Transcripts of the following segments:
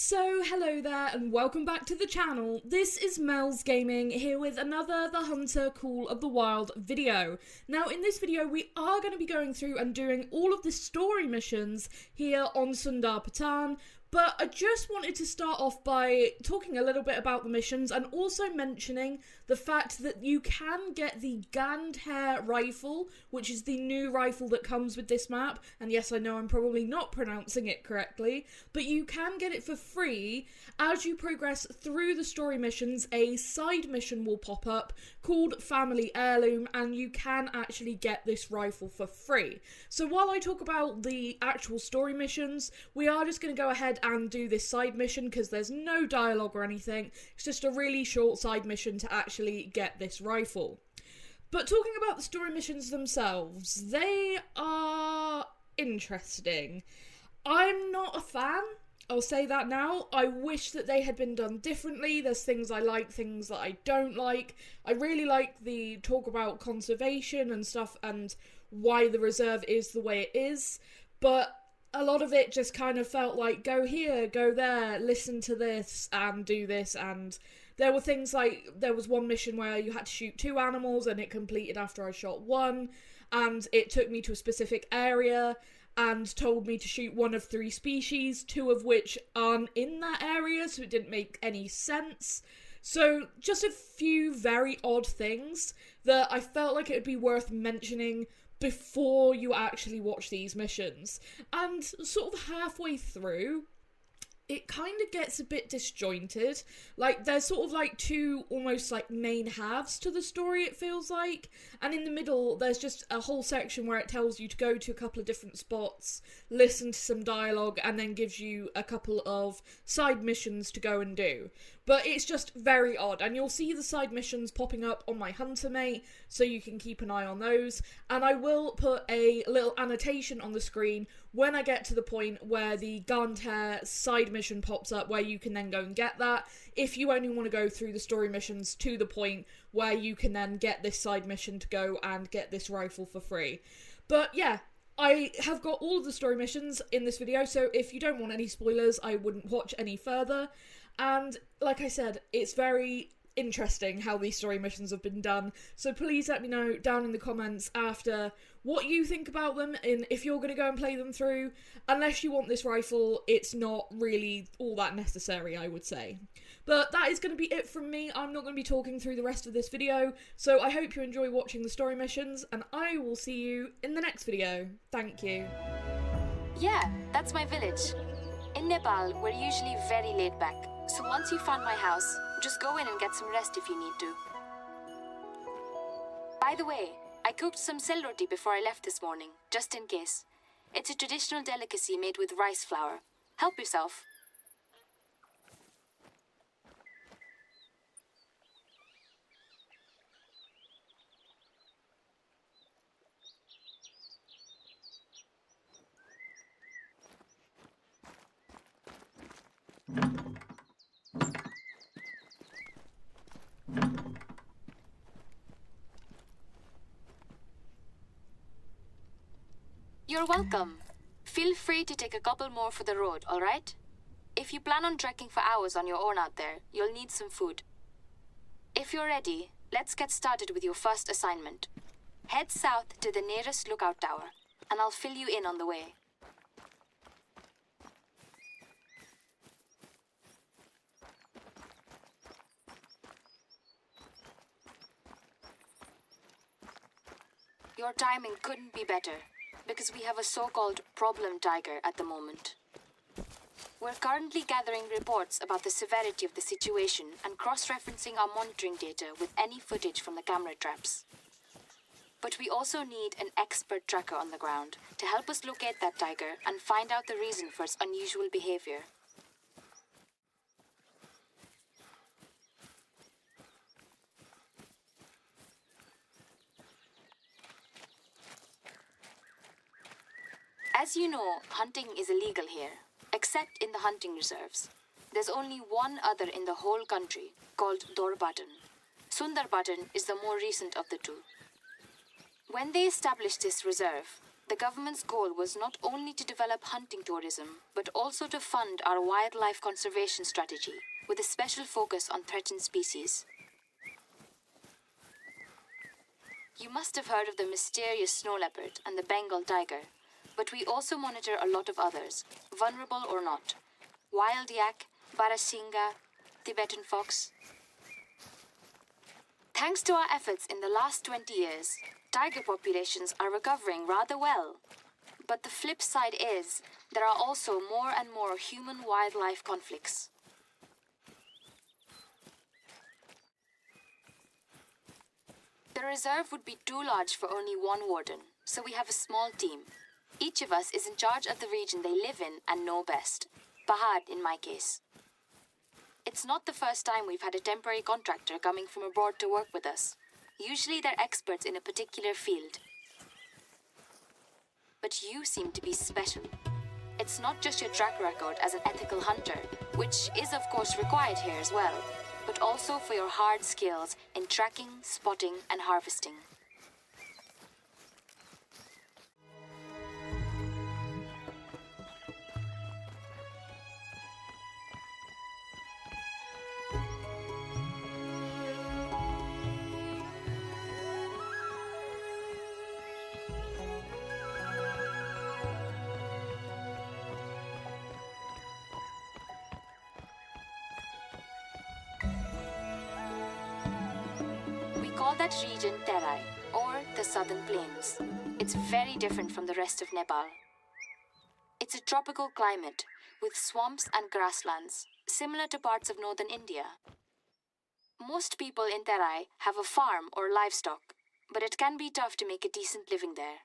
So hello there and welcome back to the channel. This is Mel's Gaming here with another The Hunter Call of the Wild video. Now in this video we are going to be going through and doing all of the story missions here on Sundarpatan. But I just wanted to start off by talking a little bit about the missions and also mentioning the fact that you can get the Gandhar rifle, which is the new rifle that comes with this map. And yes, I know I'm probably not pronouncing it correctly, but you can get it for free. As you progress through the story missions, a side mission will pop up called Family Heirloom, and you can actually get this rifle for free. So while I talk about the actual story missions, we are just going to go ahead and do this side mission because there's no dialogue or anything. It's just a really short side mission to actually get this rifle. But talking about the story missions themselves, they are interesting. I'm not a fan, I'll say that now. I wish that they had been done differently. There's things I like, things that I don't like. I really like the talk about conservation and stuff and why the reserve is the way it is, but a lot of it just kind of felt like go here, go there, listen to this and do this. And there were things like, there was one mission where you had to shoot 2 animals and it completed after I shot 1, and it took me to a specific area and told me to shoot 1 of 3 species, 2 of which aren't in that area, so it didn't make any sense. So just a few very odd things that I felt like it would be worth mentioning before you actually watch these missions. And sort of halfway through, it kind of gets a bit disjointed. Like, there's sort of like 2 almost like main halves to the story, it feels like. And in the middle, there's just a whole section where it tells you to go to a couple of different spots, listen to some dialogue, and then gives you a couple of side missions to go and do. But it's just very odd, and you'll see the side missions popping up on my Hunter Mate, so you can keep an eye on those. And I will put a little annotation on the screen when I get to the point where the Gandhar side mission pops up, where you can then go and get that, if you only want to go through the story missions to the point where you can then get this side mission to go and get this rifle for free. But yeah, I have got all of the story missions in this video, so if you don't want any spoilers, I wouldn't watch any further. And like I said, it's very interesting how these story missions have been done, so please let me know down in the comments after what you think about them and if you're going to go and play them through. Unless you want this rifle, it's not really all that necessary, I would say. But that is going to be it from me. I'm not going to be talking through the rest of this video, so I hope you enjoy watching the story missions, and I will see you in the next video. Thank you. Yeah, that's my village. In Nepal, we're usually very laid back, so once you found my house, just go in and get some rest if you need to. By the way, I cooked some sel roti before I left this morning, just in case. It's a traditional delicacy made with rice flour. Help yourself. You're welcome. Feel free to take a couple more for the road, alright? If you plan on trekking for hours on your own out there, you'll need some food. If you're ready, let's get started with your first assignment. Head south to the nearest lookout tower, and I'll fill you in on the way. Your timing couldn't be better, because we have a so-called problem tiger at the moment. We're currently gathering reports about the severity of the situation and cross-referencing our monitoring data with any footage from the camera traps. But we also need an expert tracker on the ground to help us locate that tiger and find out the reason for its unusual behavior. As you know, hunting is illegal here, except in the hunting reserves. There's only one other in the whole country, called Sundarpatan. Sundarpatan is the more recent of the 2. When they established this reserve, The government's goal was not only to develop hunting tourism, but also to fund our wildlife conservation strategy, with a special focus on threatened species. You must have heard of the mysterious snow leopard and the Bengal tiger, but we also monitor a lot of others, vulnerable or not. Wild yak, Barasinga, Tibetan fox. Thanks to our efforts in the last 20 years, tiger populations are recovering rather well. But the flip side is, there are also more and more human-wildlife conflicts. The reserve would be too large for only one warden, so we have a small team. Each of us is in charge of the region they live in and know best. Pahad, in my case. It's not the first time we've had a temporary contractor coming from abroad to work with us. Usually they're experts in a particular field. But you seem to be special. It's not just your track record as an ethical hunter, which is of course required here as well, but also for your hard skills in tracking, spotting, and harvesting. We call that region Terai, or the Southern Plains. It's very different from the rest of Nepal. It's a tropical climate, with swamps and grasslands, similar to parts of northern India. Most people in Terai have a farm or livestock, but it can be tough to make a decent living there.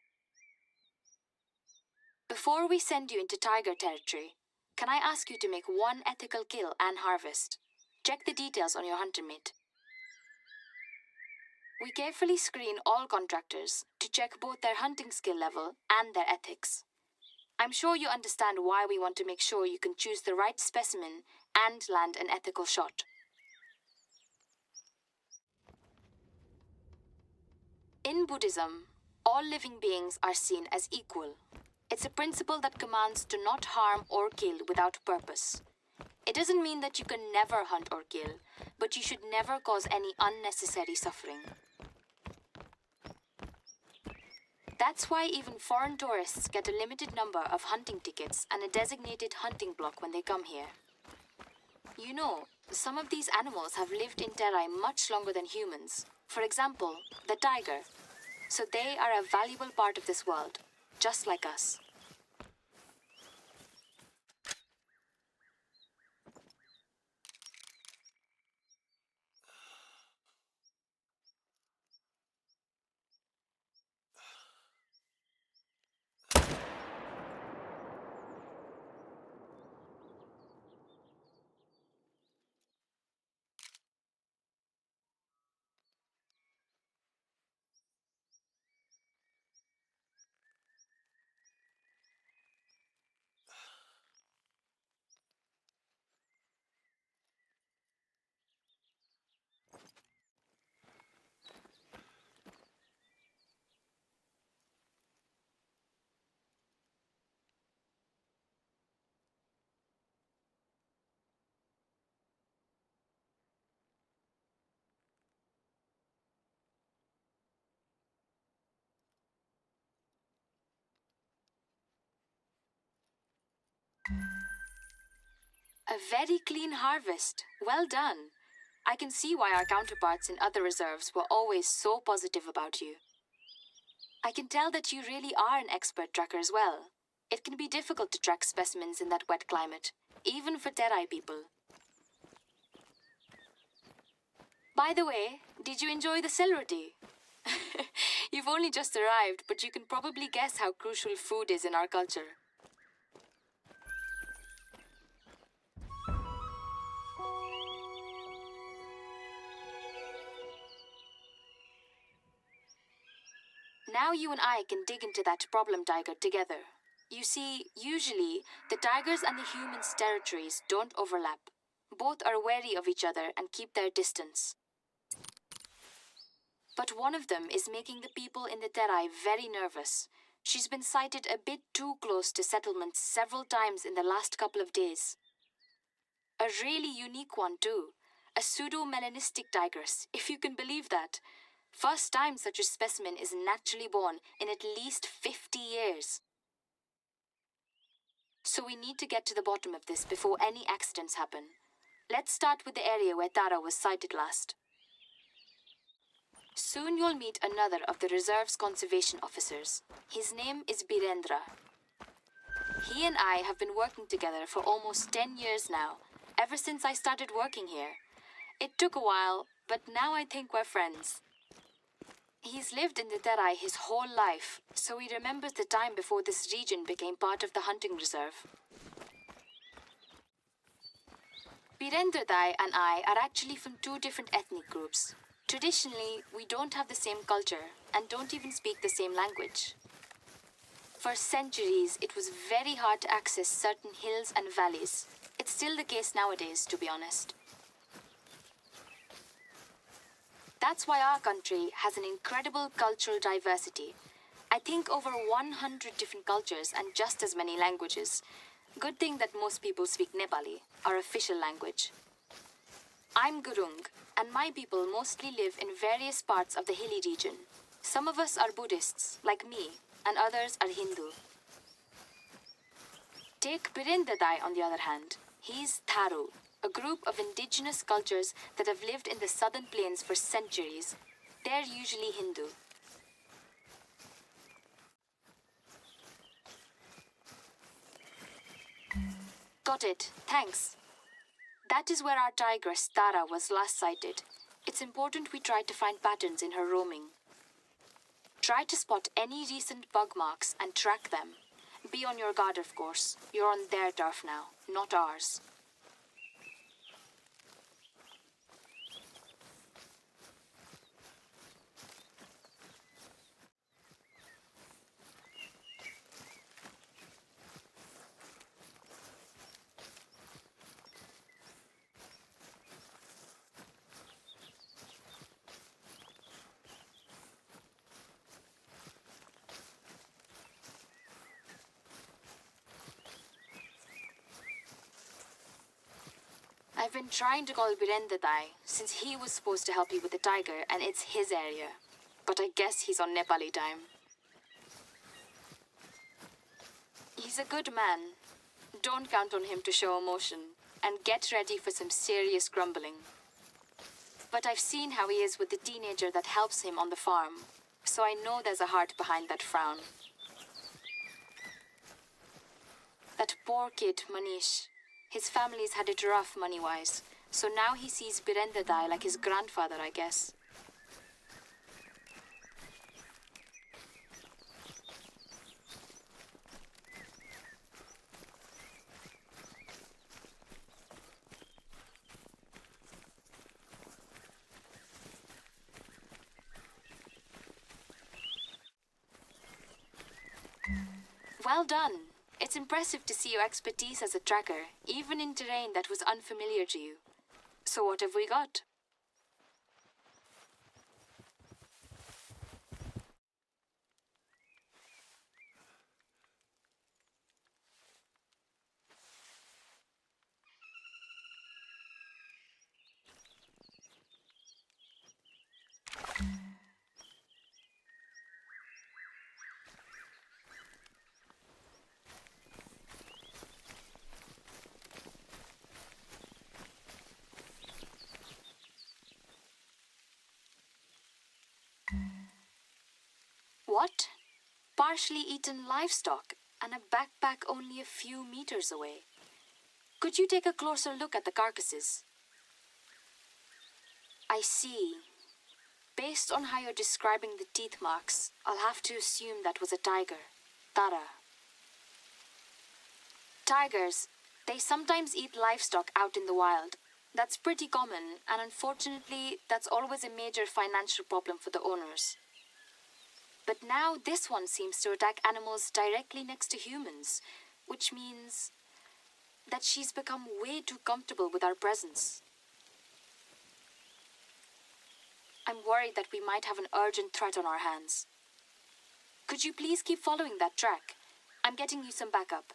Before we send you into tiger territory, can I ask you to make one ethical kill and harvest? Check the details on your hunter mate. We carefully screen all contractors to check both their hunting skill level and their ethics. I'm sure you understand why we want to make sure you can choose the right specimen and land an ethical shot. In Buddhism, all living beings are seen as equal. It's a principle that commands to not harm or kill without purpose. It doesn't mean that you can never hunt or kill, but you should never cause any unnecessary suffering. That's why even foreign tourists get a limited number of hunting tickets and a designated hunting block when they come here. You know, some of these animals have lived in Terai much longer than humans. For example, the tiger. So they are a valuable part of this world, just like us. A very clean harvest. Well done. I can see why our counterparts in other reserves were always so positive about you. I can tell that you really are an expert tracker as well. It can be difficult to track specimens in that wet climate, even for Terai people. By the way, did you enjoy the celery? You've only just arrived, but you can probably guess how crucial food is in our culture. Now you and I can dig into that problem tiger together. You see, usually, the tigers and the humans' territories don't overlap. Both are wary of each other and keep their distance. But one of them is making the people in the Terai very nervous, She's been sighted a bit too close to settlements several times in the last couple of days. A really unique one, too. A pseudo-melanistic tigress, if you can believe that. First time such a specimen is naturally born in at least 50 years. So we need to get to the bottom of this before any accidents happen. Let's start with the area where Tara was sighted last. Soon you'll meet another of the reserve's conservation officers. His name is Birendra. He and I have been working together for almost 10 years now, ever since I started working here. It took a while, but now I think we're friends. He's lived in the terai his whole life, so he remembers the time before this region became part of the hunting reserve. Birendra Dai and I are actually from two different ethnic groups. Traditionally, we don't have the same culture and don't even speak the same language. For centuries, it was very hard to access certain hills and valleys. It's still the case nowadays, to be honest. That's why our country has an incredible cultural diversity. I think over 100 different cultures and just as many languages. Good thing that most people speak Nepali, our official language. I'm Gurung, and my people mostly live in various parts of the hilly region. Some of us are Buddhists, like me, and others are Hindu. Take Birendadai on the other hand. He's Tharu, a group of indigenous cultures that have lived in the southern plains for centuries. They're usually Hindu. Got it, thanks. That is where our tigress Tara was last sighted. It's important we try to find patterns in her roaming. Try to spot any recent bug marks and track them. Be on your guard, of course. You're on their turf now, not ours. I've been trying to call Birendadai since he was supposed to help you with the tiger and it's his area. But I guess he's on Nepali time. He's a good man. Don't count on him to show emotion. And get ready for some serious grumbling. But I've seen how he is with the teenager that helps him on the farm. So I know there's a heart behind that frown. That poor kid, Manish. His family's had it rough money-wise, so now he sees Birendadai like his grandfather, I guess. Well done. It's impressive to see your expertise as a tracker, even in terrain that was unfamiliar to you. So what have we got? What? Partially eaten livestock and a backpack only a few meters away. Could you take a closer look at the carcasses? I see. Based on how you're describing the teeth marks, I'll have to assume that was a tiger. Tara. Tigers, they sometimes eat livestock out in the wild. That's pretty common, and unfortunately, that's always a major financial problem for the owners. But now this one seems to attack animals directly next to humans, which means that she's become way too comfortable with our presence. I'm worried that we might have an urgent threat on our hands. Could you please keep following that track? I'm getting you some backup.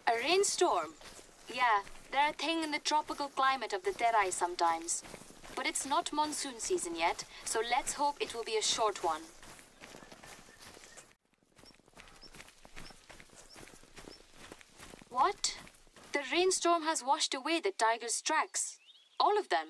A rainstorm? Yeah, they're a thing in the tropical climate of the terai sometimes. But it's not monsoon season yet, so let's hope it will be a short one. What? The rainstorm has washed away the tiger's tracks. All of them.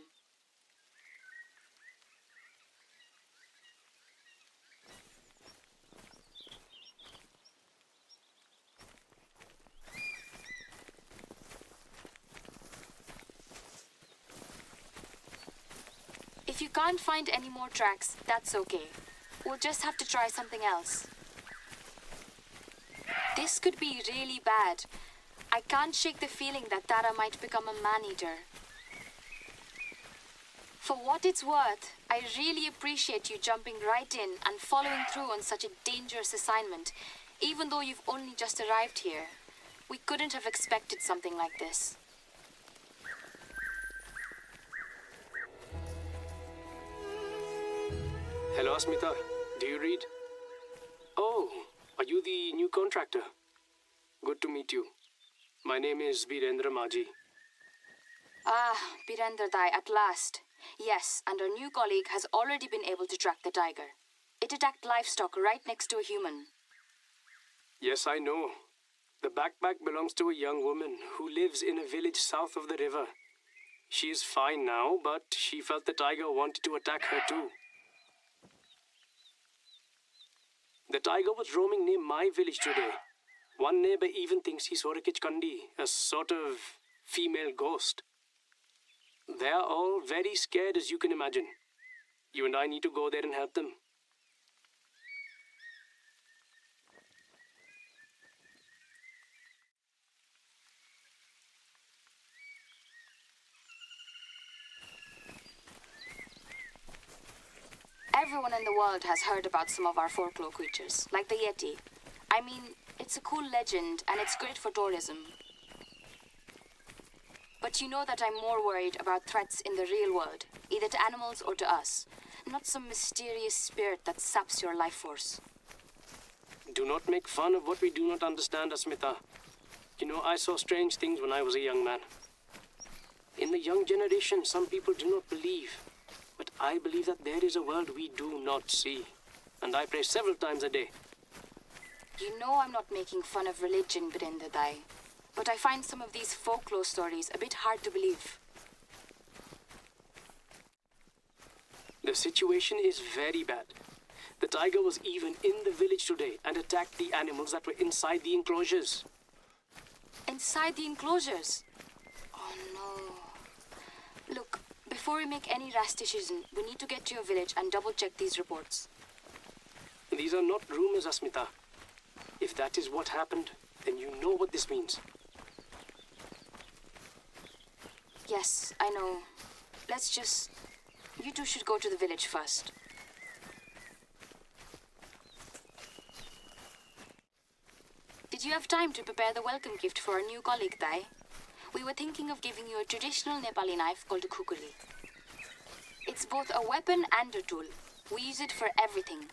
If you can't find any more tracks, that's okay. We'll just have to try something else. This could be really bad. I can't shake the feeling that Tara might become a maneater. For what it's worth, I really appreciate you jumping right in and following through on such a dangerous assignment, even though you've only just arrived here. We couldn't have expected something like this. Hello, Asmita. Do you read? Oh, are you the new contractor? Good to meet you. My name is Birendra Maji. Ah, Birendra Dai, at last. Yes, and our new colleague has already been able to track the tiger. It attacked livestock right next to a human. Yes, I know. The backpack belongs to a young woman who lives in a village south of the river. She is fine now, but she felt the tiger wanted to attack her too. The tiger was roaming near my village today. One neighbor even thinks he saw a Kichkandi, a sort of female ghost. They are all very scared, as you can imagine. You and I need to go there and help them. Everyone in the world has heard about some of our folklore creatures, like the Yeti. I mean, it's a cool legend and it's great for tourism. But you know that I'm more worried about threats in the real world, either to animals or to us, not some mysterious spirit that saps your life force. Do not make fun of what we do not understand, Asmita. You know, I saw strange things when I was a young man. In the young generation, some people do not believe. But I believe that there is a world we do not see. And I pray several times a day. You know I'm not making fun of religion, Birendra Dai. But I find some of these folklore stories a bit hard to believe. The situation is very bad. The tiger was even in the village today and attacked the animals that were inside the enclosures. Inside the enclosures? Oh no. Look, before we make any rash decision, we need to get to your village and double-check these reports. These are not rumors, Asmita. If that is what happened, then you know what this means. Yes, I know. You two should go to the village first. Did you have time to prepare the welcome gift for our new colleague, Dai? We were thinking of giving you a traditional Nepali knife called a kukuri. It's both a weapon and a tool. We use it for everything.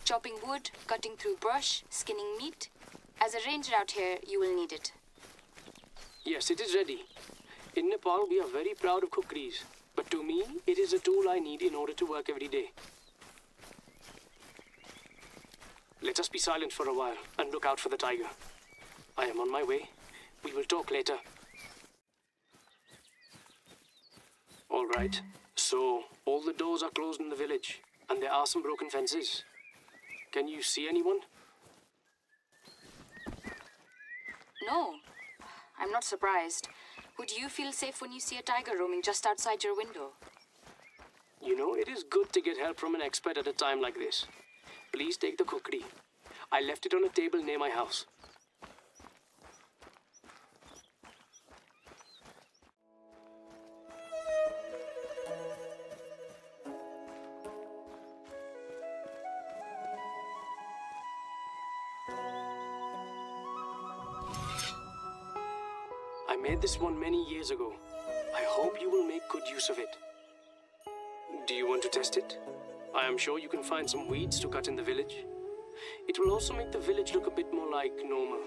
Chopping wood, cutting through brush, skinning meat. As a ranger out here, you will need it. Yes, it is ready. In Nepal, we are very proud of kukuris. But to me, it is a tool I need in order to work every day. Let us be silent for a while and look out for the tiger. I am on my way. We will talk later. All right. So, all the doors are closed in the village, and there are some broken fences. Can you see anyone? No. I'm not surprised. Would you feel safe when you see a tiger roaming just outside your window? You know, it is good to get help from an expert at a time like this. Please take the kukri. I left it on a table near my house. I made this one many years ago. I I hope you will make good use of it. Do you want to test it? I am sure you can find some weeds to cut in the village. It will also make the village look a bit more like normal.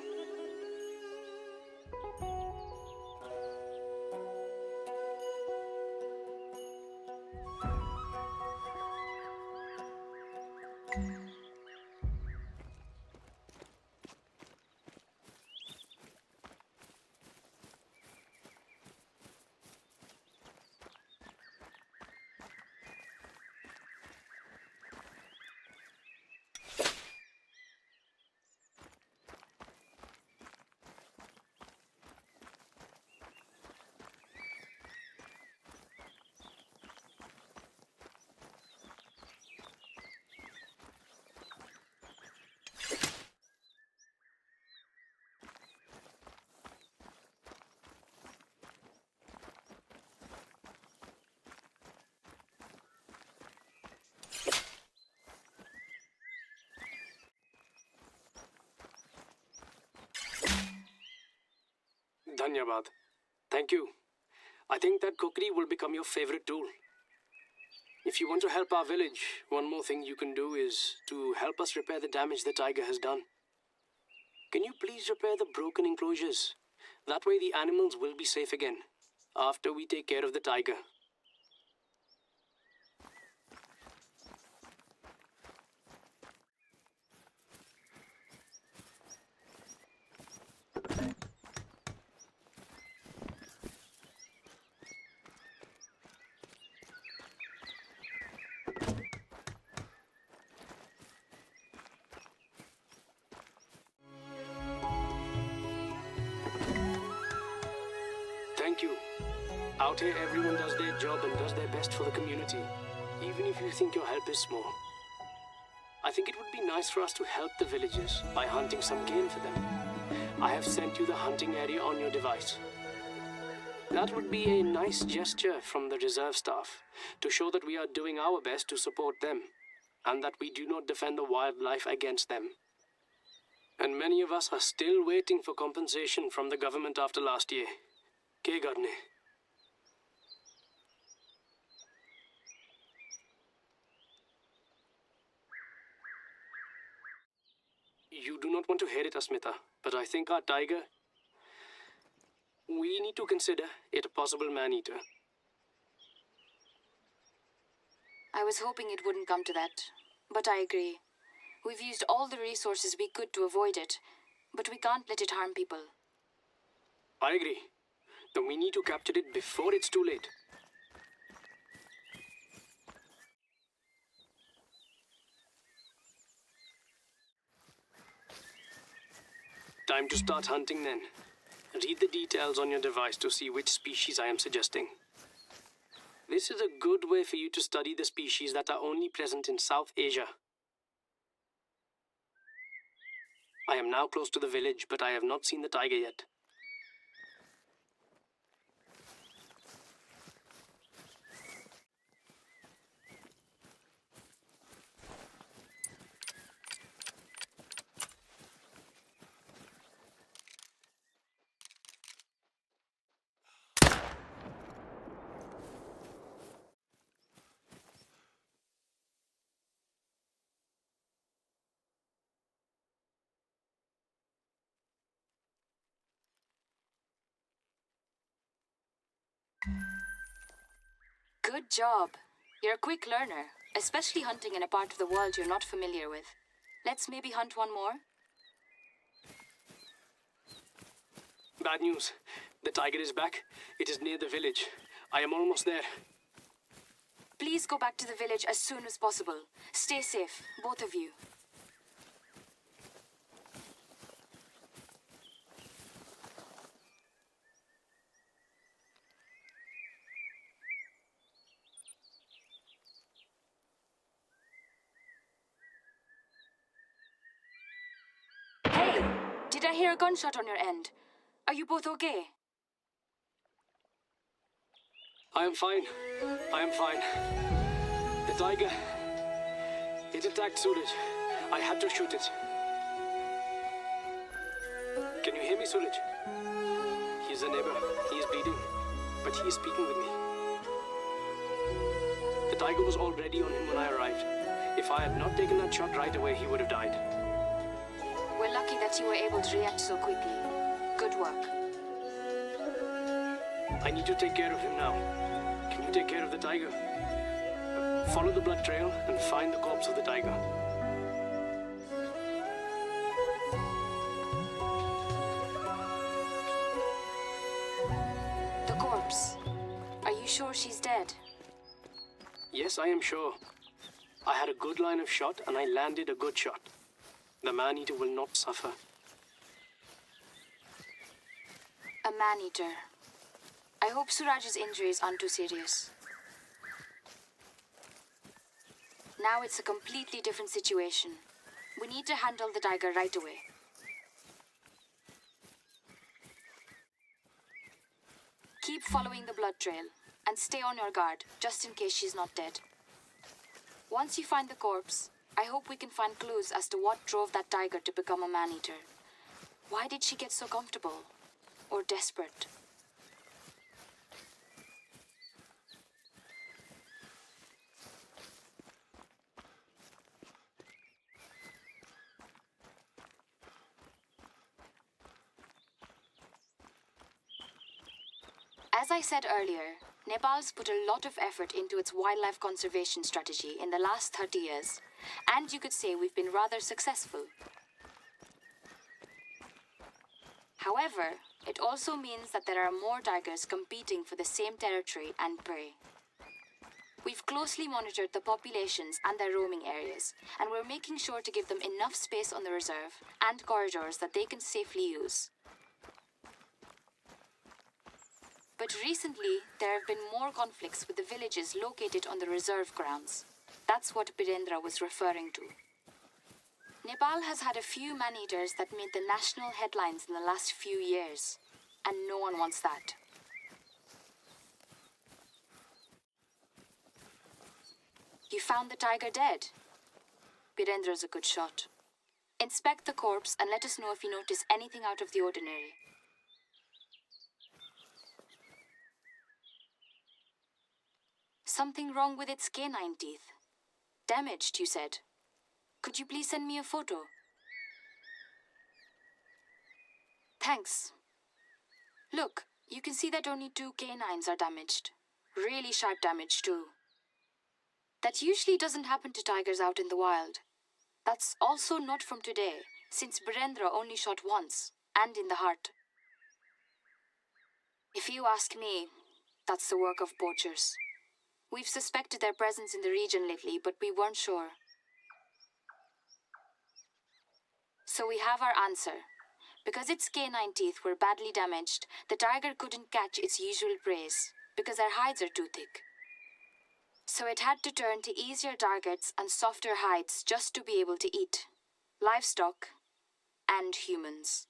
Dhanyabad. Thank you. I think that kukri will become your favorite tool. If you want to help our village, one more thing you can do is to help us repair the damage the tiger has done. Can you please repair the broken enclosures? That way the animals will be safe again, after we take care of the tiger. Thank you. Out here, everyone does their job and does their best for the community, even if you think your help is small. I think it would be nice for us to help the villagers by hunting some game for them. I have sent you the hunting area on your device. That would be a nice gesture from the reserve staff to show that we are doing our best to support them and that we do not defend the wildlife against them. And many of us are still waiting for compensation from the government after last year. Ke karne? You do not want to hear it, Asmita, but I think our tiger, we need to consider it a possible man-eater. I was hoping it wouldn't come to that, but I agree. We've used all the resources we could to avoid it, but we can't let it harm people. I agree. Then we need to capture it before it's too late. Time to start hunting then. Read the details on your device to see which species I am suggesting. This is a good way for you to study the species that are only present in South Asia. I am now close to the village, but I have not seen the tiger yet. Good job. You're a quick learner, especially hunting in a part of the world you're not familiar with. Let's maybe hunt one more? Bad news. The tiger is back. It is near the village. I am almost there. Please go back to the village as soon as possible. Stay safe, both of you. Hey, did I hear a gunshot on your end? Are you both okay? I am fine. I am fine. The tiger, it attacked Suraj. I had to shoot it. Can you hear me, Suraj? He's a neighbor. He is bleeding. but he is speaking with me. The tiger was already on him when I arrived. If I had not taken that shot right away, he would have died. We're lucky that you were able to react so quickly. Good work. I need to take care of him now. Can you take care of the tiger? Follow the blood trail and find the corpse of the tiger. The corpse. Are you sure she's dead? Yes, I am sure. I had a good line of shot and I landed a good shot. The man-eater will not suffer. A man-eater. I hope Suraj's injuries aren't too serious. Now it's a completely different situation. We need to handle the tiger right away. Keep following the blood trail and stay on your guard, just in case she's not dead. Once you find the corpse, I hope we can find clues as to what drove that tiger to become a man-eater. Why did she get so comfortable? Or desperate? As I said earlier, Nepal's put a lot of effort into its wildlife conservation strategy in the last 30 years, and you could say we've been rather successful. However, it also means that there are more tigers competing for the same territory and prey. We've closely monitored the populations and their roaming areas, and we're making sure to give them enough space on the reserve and corridors that they can safely use. But recently, there have been more conflicts with the villages located on the reserve grounds. That's what Birendra was referring to. Nepal has had a few man-eaters that made the national headlines in the last few years, and no one wants that. You found the tiger dead? Birendra's a good shot. Inspect the corpse and let us know if you notice anything out of the ordinary. Something wrong with its canine teeth. Damaged, you said. Could you please send me a photo? Thanks. Look, you can see that only 2 canines are damaged. Really sharp damage, too. That usually doesn't happen to tigers out in the wild. That's also not from today, since Birendra only shot once, and in the heart. If you ask me, that's the work of poachers. We've suspected their presence in the region lately, but we weren't sure. So we have our answer. Because its canine teeth were badly damaged, the tiger couldn't catch its usual prey, because their hides are too thick. So it had to turn to easier targets and softer hides just to be able to eat livestock and humans.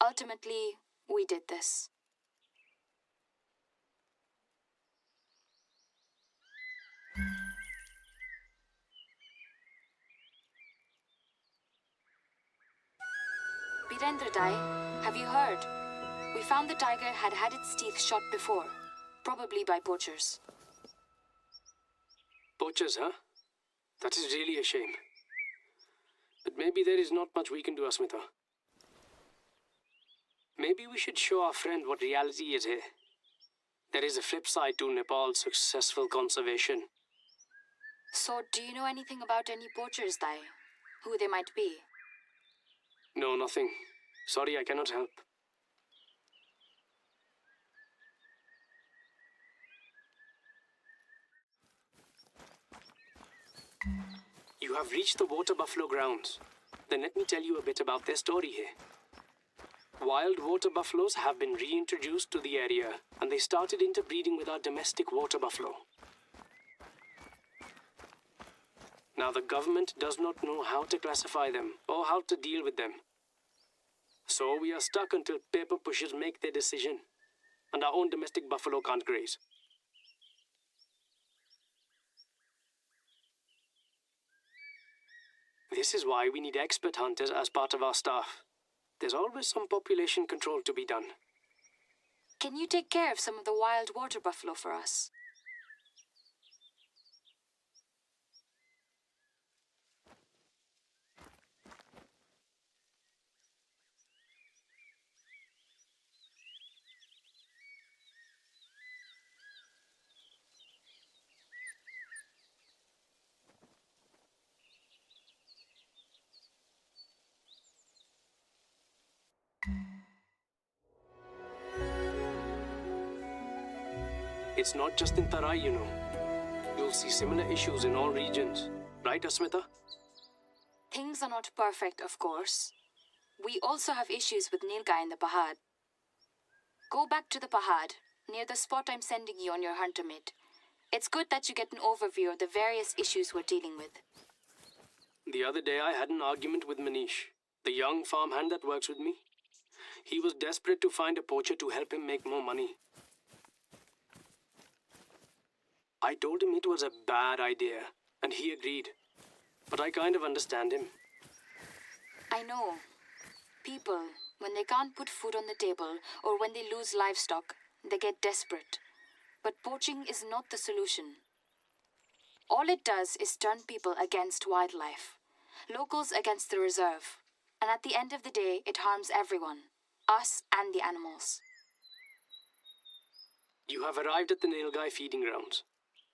Ultimately, we did this. Birendra Dai, have you heard? We found the tiger had had its teeth shot before, probably by poachers. Poachers, huh? That is really a shame. But maybe there is not much we can do, Asmita. Maybe we should show our friend what reality is here. There is a flip side to Nepal's successful conservation. So, do you know anything about any poachers, Dai? Who they might be? No, nothing. Sorry, I cannot help. You have reached the water buffalo grounds. Then let me tell you a bit about their story here. Wild water buffaloes have been reintroduced to the area, and they started interbreeding with our domestic water buffalo. Now the government does not know how to classify them or how to deal with them. So we are stuck until paper pushers make their decision, and our own domestic buffalo can't graze. This is why we need expert hunters as part of our staff. There's always some population control to be done. Can you take care of some of the wild water buffalo for us? It's not just in Terai, you know. You'll see similar issues in all regions. Right, Asmita? Things are not perfect, of course. We also have issues with Nilgai in the Pahad. Go back to the Pahad, near the spot I'm sending you on your hunter mate. It's good that you get an overview of the various issues we're dealing with. The other day I had an argument with Manish, the young farmhand that works with me. He was desperate to find a poacher to help him make more money. I told him it was a bad idea, and he agreed. But I kind of understand him. I know. People, when they can't put food on the table or when they lose livestock, they get desperate. But poaching is not the solution. All it does is turn people against wildlife, locals against the reserve, and at the end of the day, it harms everyone, us and the animals. You have arrived at the Nilgai feeding grounds.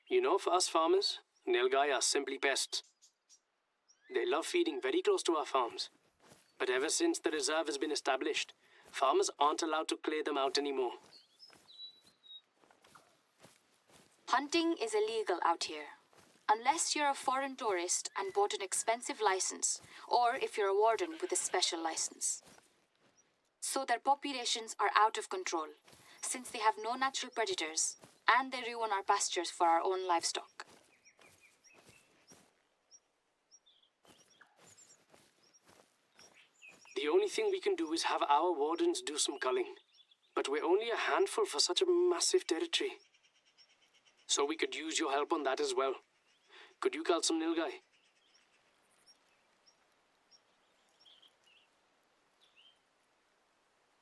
You know, for us farmers, Nilgai are simply pests. They love feeding very close to our farms. But ever since the reserve has been established, farmers aren't allowed to clear them out anymore. Hunting is illegal out here. Unless you're a foreign tourist and bought an expensive license, or if you're a warden with a special license. So their populations are out of control, since they have no natural predators, and they ruin our pastures for our own livestock. The only thing we can do is have our wardens do some culling. But we're only a handful for such a massive territory. So we could use your help on that as well. Could you cull some Nilgai?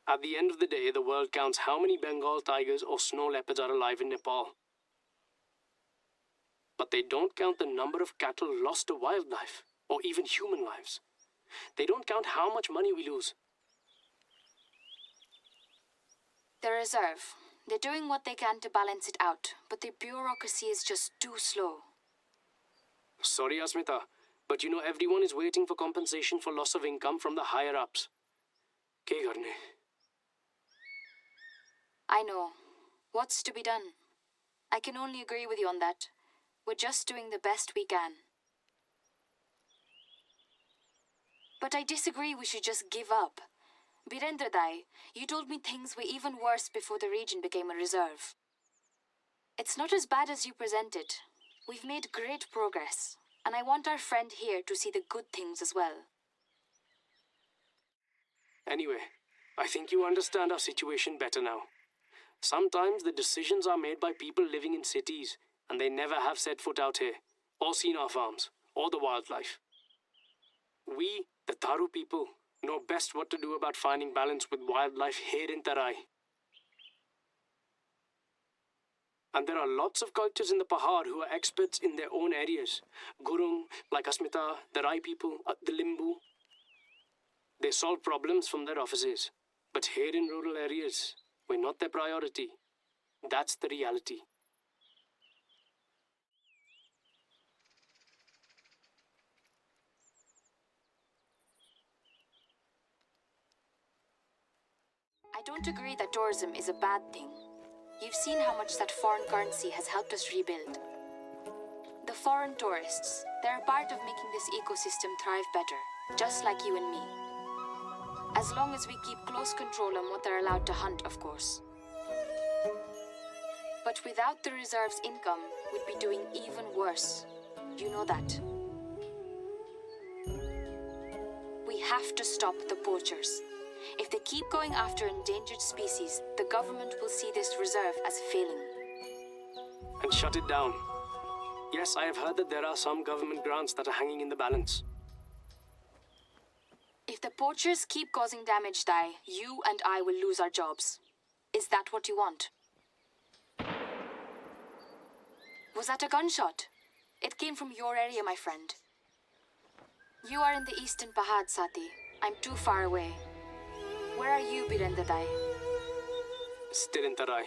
At the end of the day, the world counts how many Bengal tigers or snow leopards are alive in Nepal. But they don't count the number of cattle lost to wildlife, or even human lives. They don't count how much money we lose. The reserve. They're doing what they can to balance it out, but the bureaucracy is just too slow. Sorry, Asmita, but you know everyone is waiting for compensation for loss of income from the higher-ups. Kya karne? I know. What's to be done? I can only agree with you on that. We're just doing the best we can. But I disagree we should just give up. Birendra Dai, you told me things were even worse before the region became a reserve. It's not as bad as you presented. We've made great progress, and I want our friend here to see the good things as well. Anyway, I think you understand our situation better now. Sometimes the decisions are made by people living in cities, and they never have set foot out here, or seen our farms, or the wildlife. We, the Tharu people, know best what to do about finding balance with wildlife here in Terai. And there are lots of cultures in the Pahar who are experts in their own areas. Gurung, like Asmita, the Rai people, the Limbu. They solve problems from their offices. But here in rural areas, we're not their priority. That's the reality. I don't agree that tourism is a bad thing. You've seen how much that foreign currency has helped us rebuild. The foreign tourists, they're a part of making this ecosystem thrive better, just like you and me. As long as we keep close control on what they're allowed to hunt, of course. But without the reserve's income, we'd be doing even worse. You know that. We have to stop the poachers. If they keep going after endangered species, the government will see this reserve as failing. And shut it down. Yes, I have heard that there are some government grants that are hanging in the balance. If the poachers keep causing damage, Dai, you and I will lose our jobs. Is that what you want? Was that a gunshot? It came from your area, my friend. You are in the eastern Pahad, Sati. I'm too far away. Where are you, Birendadai? Still in Terai.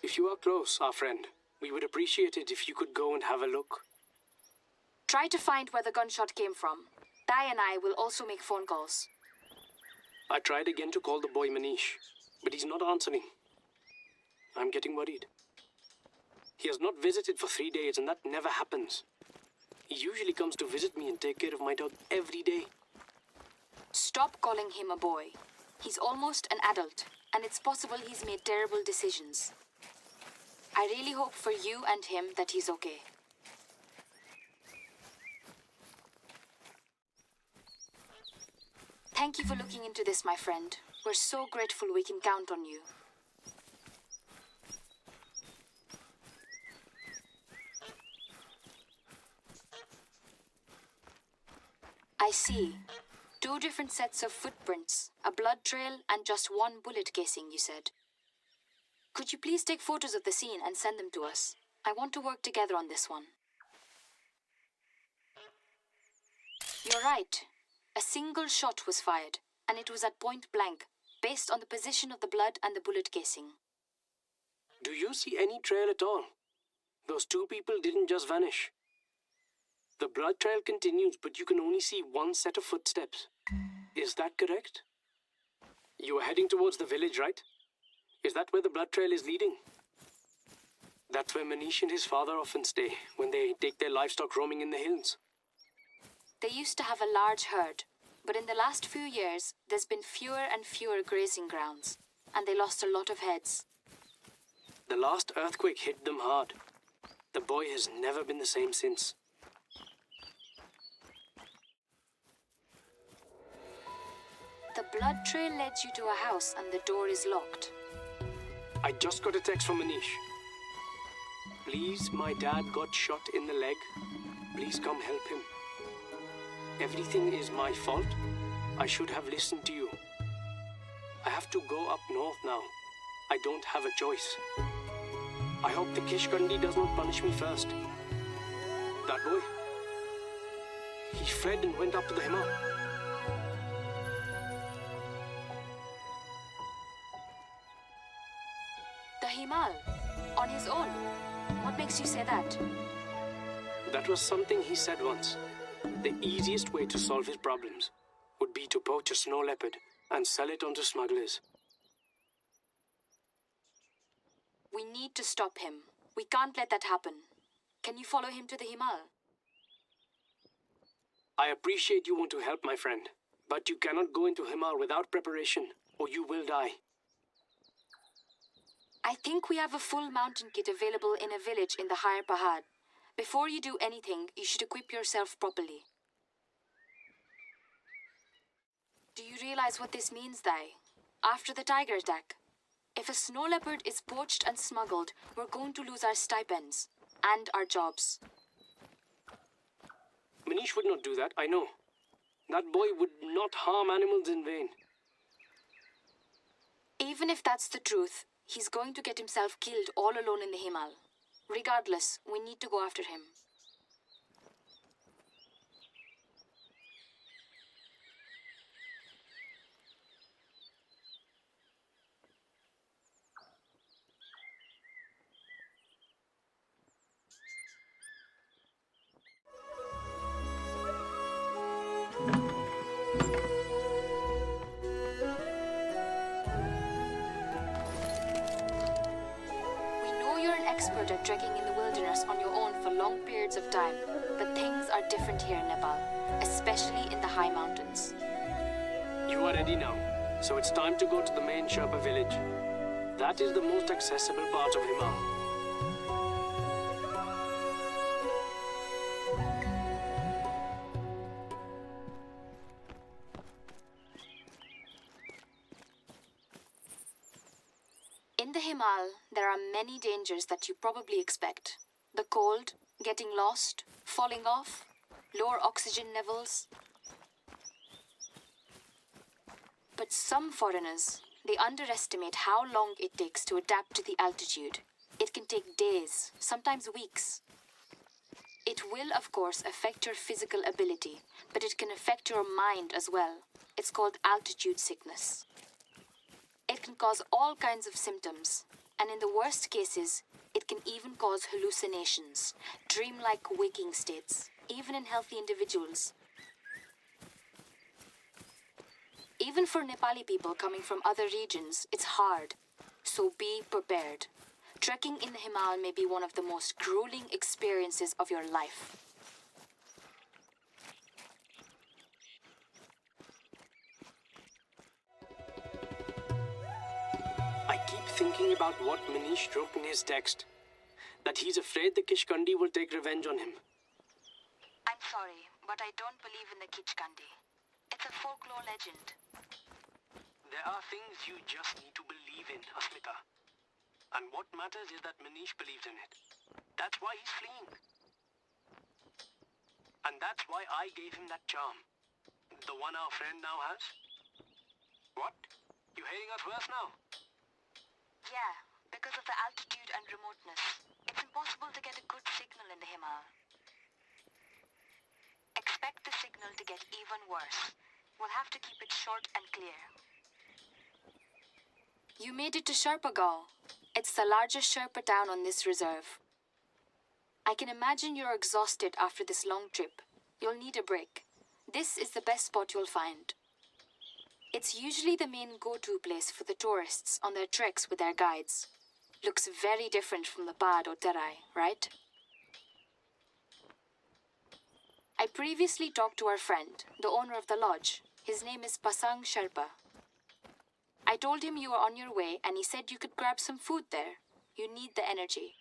If you are close, our friend, we would appreciate it if you could go and have a look. Try to find where the gunshot came from. Dai and I will also make phone calls. I tried again to call the boy Manish, but he's not answering. I'm getting worried. He has not visited for 3 days, and that never happens. He usually comes to visit me and take care of my dog every day. Stop calling him a boy. He's almost an adult, and it's possible he's made terrible decisions. I really hope for you and him that he's okay. Thank you for looking into this, my friend. We're so grateful we can count on you. I see. 2 different sets of footprints, a blood trail, and just 1 bullet casing, you said. Could you please take photos of the scene and send them to us? I want to work together on this one. You're right. A single shot was fired, and it was at point blank, based on the position of the blood and the bullet casing. Do you see any trail at all? Those 2 people didn't just vanish. The blood trail continues, but you can only see 1 set of footsteps. Is that correct? You are heading towards the village, right? Is that where the blood trail is leading? That's where Manish and his father often stay when they take their livestock roaming in the hills. They used to have a large herd, but in the last few years, there's been fewer and fewer grazing grounds, and they lost a lot of heads. The last earthquake hit them hard. The boy has never been the same since. The blood trail led you to a house and the door is locked. I just got a text from Manish. Please, my dad got shot in the leg. Please come help him. Everything is my fault. I should have listened to you. I have to go up north now. I don't have a choice. I hope the Kishkandi does not punish me first. That boy, he fled and went up to the himal. The himal? On his own? What makes you say that? That was something he said once. The easiest way to solve his problems would be to poach a snow leopard and sell it onto smugglers. We need to stop him. We can't let that happen. Can you follow him to the himal? I appreciate you want to help, my friend, but you cannot go into himal without preparation, or you will die. I think we have a full mountain kit available in a village in the higher Pahad. Before you do anything, you should equip yourself properly. Do you realize what this means, Dai? After the tiger attack, if a snow leopard is poached and smuggled, we're going to lose our stipends and our jobs. Manish would not do that, I know. That boy would not harm animals in vain. Even if that's the truth, he's going to get himself killed all alone in the himal. Regardless, we need to go after him. Expert at trekking in the wilderness on your own for long periods of time, but things are different here in Nepal, especially in the high mountains. You are ready now, so it's time to go to the main Sherpa village. That is the most accessible part of Himal. In the himal, there are many dangers that you probably expect. The cold, getting lost, falling off, lower oxygen levels. But some foreigners, they underestimate how long it takes to adapt to the altitude. It can take days, sometimes weeks. It will, of course, affect your physical ability, but it can affect your mind as well. It's called altitude sickness. It can cause all kinds of symptoms, and in the worst cases, it can even cause hallucinations, dreamlike waking states, even in healthy individuals. Even for Nepali people coming from other regions, it's hard, so be prepared. Trekking in the himal may be one of the most grueling experiences of your life. I keep thinking about what Manish wrote in his text. That he's afraid the Kishkandi will take revenge on him. I'm sorry, but I don't believe in the Kichkandi. It's a folklore legend. There are things you just need to believe in, Asmita. And what matters is that Manish believes in it. That's why he's fleeing. And that's why I gave him that charm. The one our friend now has. What? You hating us worse now? Yeah, because of the altitude and remoteness. It's impossible to get a good signal in the Himal. Expect the signal to get even worse. We'll have to keep it short and clear. You made it to Sherpa Gaon. It's the largest Sherpa town on this reserve. I can imagine you're exhausted after this long trip. You'll need a break. This is the best spot you'll find. It's usually the main go-to place for the tourists on their treks with their guides. Looks very different from the pad or terai, right? I previously talked to our friend, the owner of the lodge. His name is Pasang Sherpa. I told him you were on your way and he said you could grab some food there. You need the energy.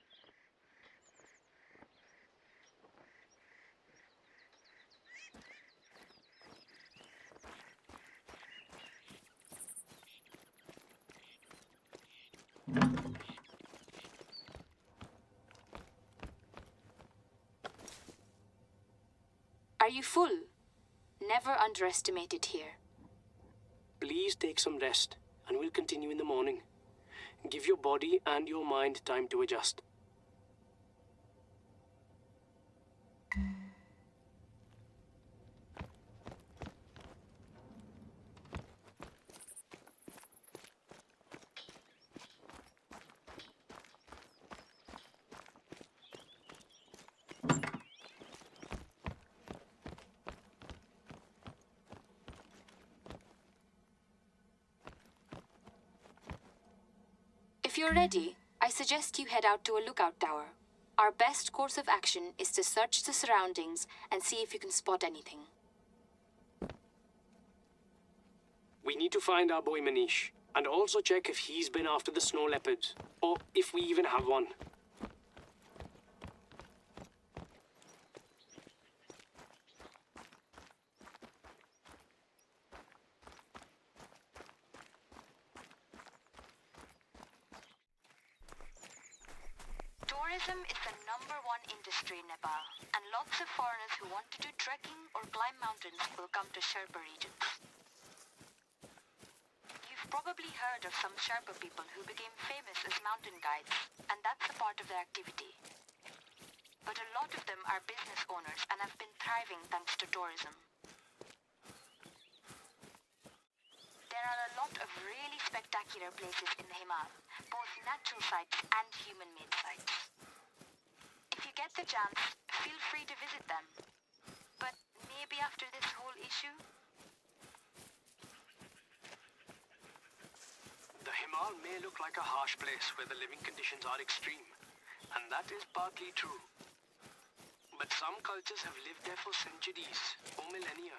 Are you full? Never underestimate it here. Please take some rest, and we'll continue in the morning. Give your body and your mind time to adjust. If you're ready, I suggest you head out to a lookout tower. Our best course of action is to search the surroundings and see if you can spot anything. We need to find our boy Manish, and also check if he's been after the snow leopards, or if we even have one. Tourism is the #1 industry in Nepal, and lots of foreigners who want to do trekking or climb mountains will come to Sherpa regions. You've probably heard of some Sherpa people who became famous as mountain guides, and that's a part of their activity. But a lot of them are business owners and have been thriving thanks to tourism. There are a lot of really spectacular places in the Himal, both natural sites and human-made sites. If you get the chance, feel free to visit them. But maybe after this whole issue? The Himal may look like a harsh place where the living conditions are extreme, and that is partly true. But some cultures have lived there for centuries or millennia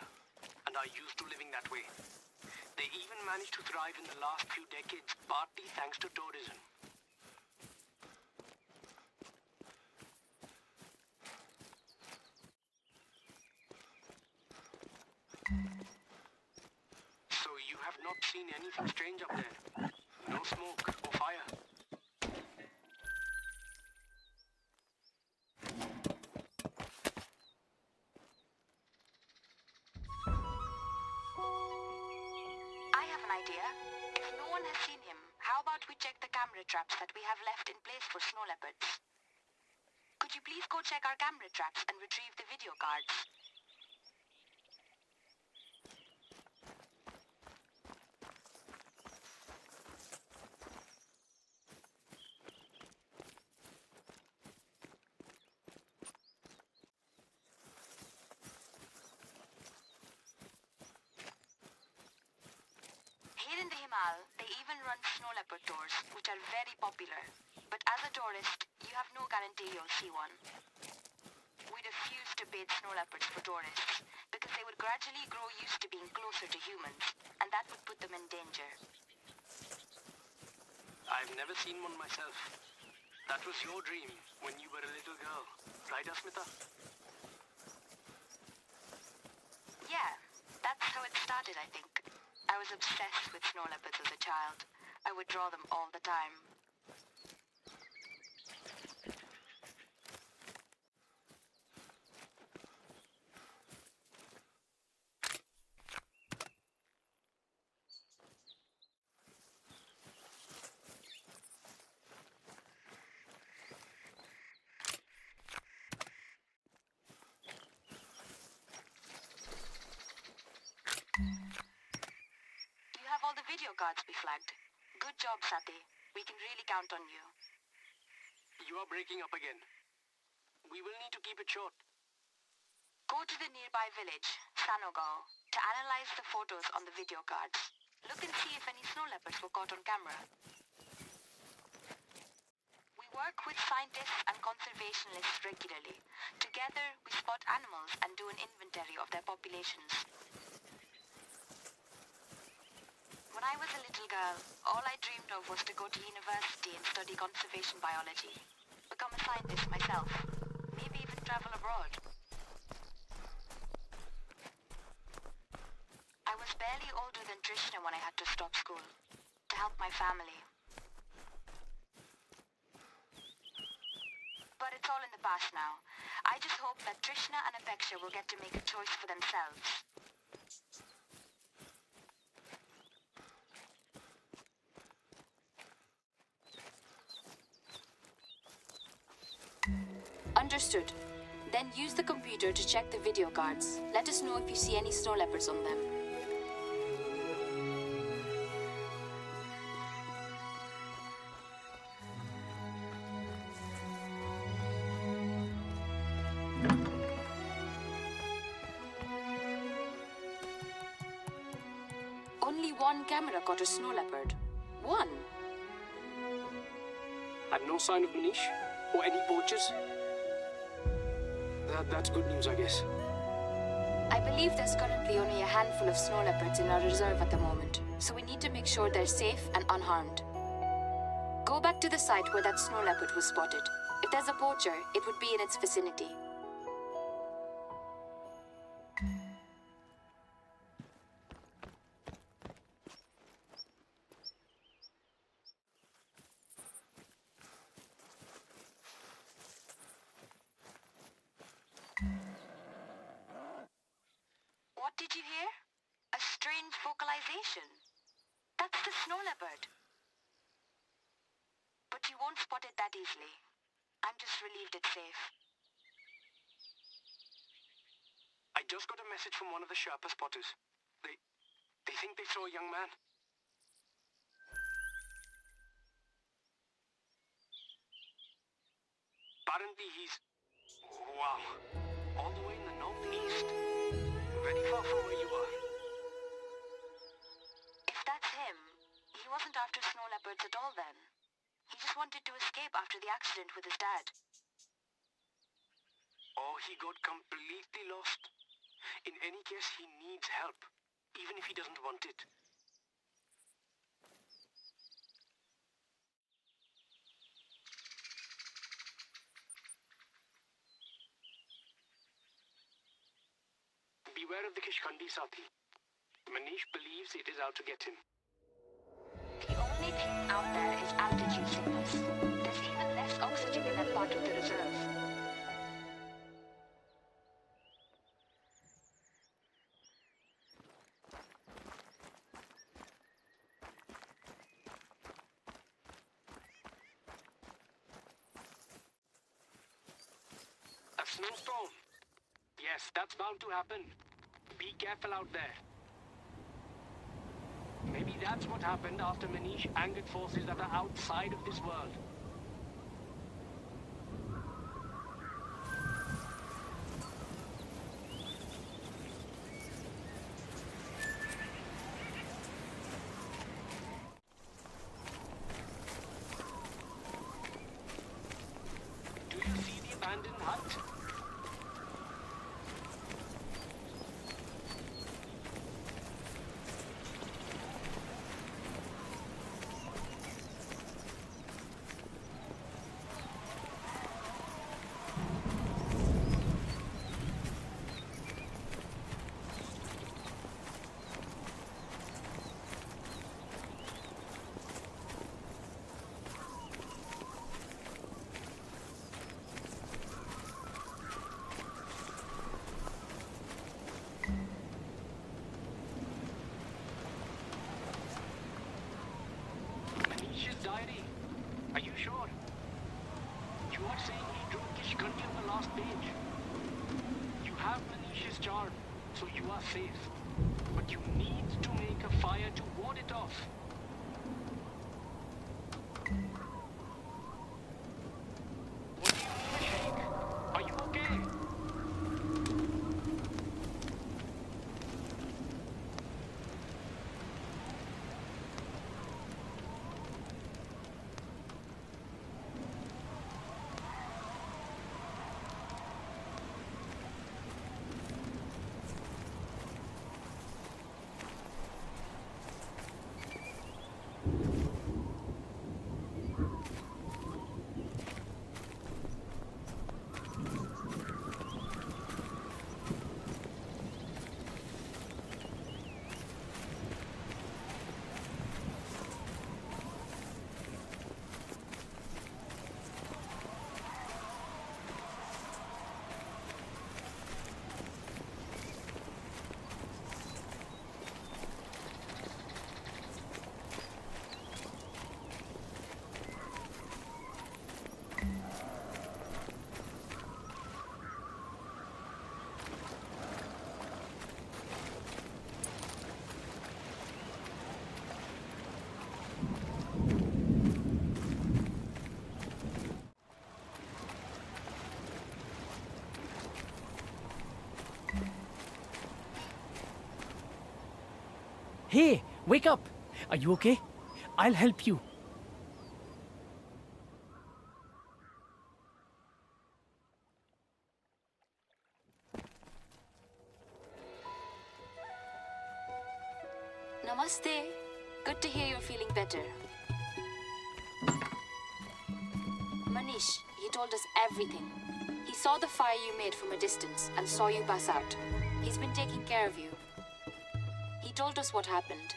and are used to living that way. They even managed to thrive in the last few decades, partly thanks to tourism. So you have not seen anything strange up there? No smoke or fire? I have an idea. If no one one has seen him, how about we check the camera traps that we have left in place for snow leopards? Could you please go check our camera traps and retrieve the video cards? Here in the Himal, they even run snow leopard tours, which are very popular. But as a tourist, you have no guarantee you'll see one. We refuse to bait snow leopards for tourists, because they would gradually grow used to being closer to humans, and that would put them in danger. I've never seen one myself. That was your dream when you were a little girl, right, Asmita? Yeah, that's how it started, I think. I was obsessed with snow leopards as a child. I would draw them all the time. You have all the video cards we flagged. Good job, Sati. We can really count on you. You are breaking up again. We will need to keep it short. Go to the nearby village, Sanogao, to analyze the photos on the video cards. Look and see if any snow leopards were caught on camera. We work with scientists and conservationists regularly. Together, we spot animals and do an inventory of their populations. When I was a little girl, all I dreamed of was to go to university and study conservation biology. Become a scientist myself. Maybe even travel abroad. I was barely older than Trishna when I had to stop school. To help my family. But it's all in the past now. I just hope that Trishna and Apeksha will get to make a choice for themselves. Understood. Then use the computer to check the video cards. Let us know if you see any snow leopards on them. Only one camera caught a snow leopard. One. And no sign of Manish? Or any poachers? That's good news, I guess. I believe there's currently only a handful of snow leopards in our reserve at the moment, so we need to make sure they're safe and unharmed. Go back to the site where that snow leopard was spotted. If there's a poacher, it would be in its vicinity. What did you hear? A strange vocalization. That's the snow leopard. But you won't spot it that easily. I'm just relieved it's safe. I just got a message from one of the Sherpa spotters. They think they saw a young man. Apparently he's... wow. All the way in the northeast. Very far from where you are. If that's him, he wasn't after snow leopards at all then. He just wanted to escape after the accident with his dad. Or he got completely lost. In any case, he needs help, even if he doesn't want it. Beware of the Kishkandi, Sati. Manish believes it is out to get him. The only thing out there is altitude sickness. There's even less oxygen in that part of the reserve. snowstorm. Yes, that's bound to happen. Be careful out there. Maybe that's what happened after Manish angered forces that are outside of this world. Do you see the abandoned hut? Manish's diary. Are you sure? You are saying he drew Kishkundi on the last page. You have Manish's charm, so you are safe. But you need to make a fire to ward it off. What do you mean, Sheikh? Are you okay? Hey, wake up! Are you okay? I'll help you. Namaste. Good to hear you're feeling better. Manish, he told us everything. He saw the fire you made from a distance and saw you pass out. He's been taking care of you. He told us what happened.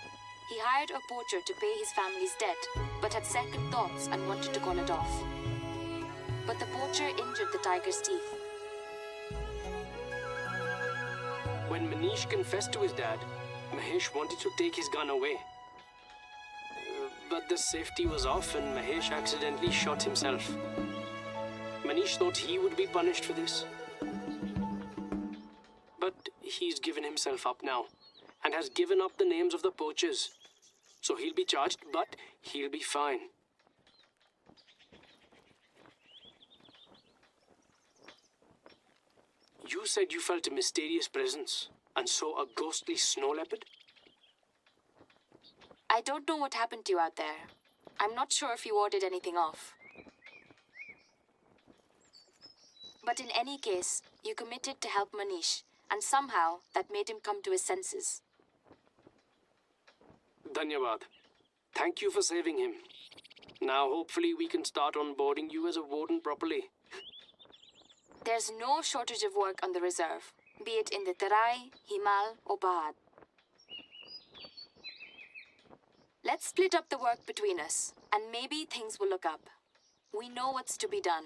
He hired a poacher to pay his family's debt, but had second thoughts and wanted to call it off. But the poacher injured the tiger's teeth. When Manish confessed to his dad, Mahesh wanted to take his gun away. But the safety was off and Mahesh accidentally shot himself. Manish thought he would be punished for this. But he's given himself up now and has given up the names of the poachers. So he'll be charged, but he'll be fine. You said you felt a mysterious presence and saw a ghostly snow leopard? I don't know what happened to you out there. I'm not sure if you warded anything off. But in any case, you committed to help Manish, and somehow that made him come to his senses. Dhanyavad. Thank you for saving him. Now hopefully we can start onboarding you as a warden properly. There's no shortage of work on the reserve, be it in the terai, himal, or pahad. Let's split up the work between us, and maybe things will look up. We know what's to be done.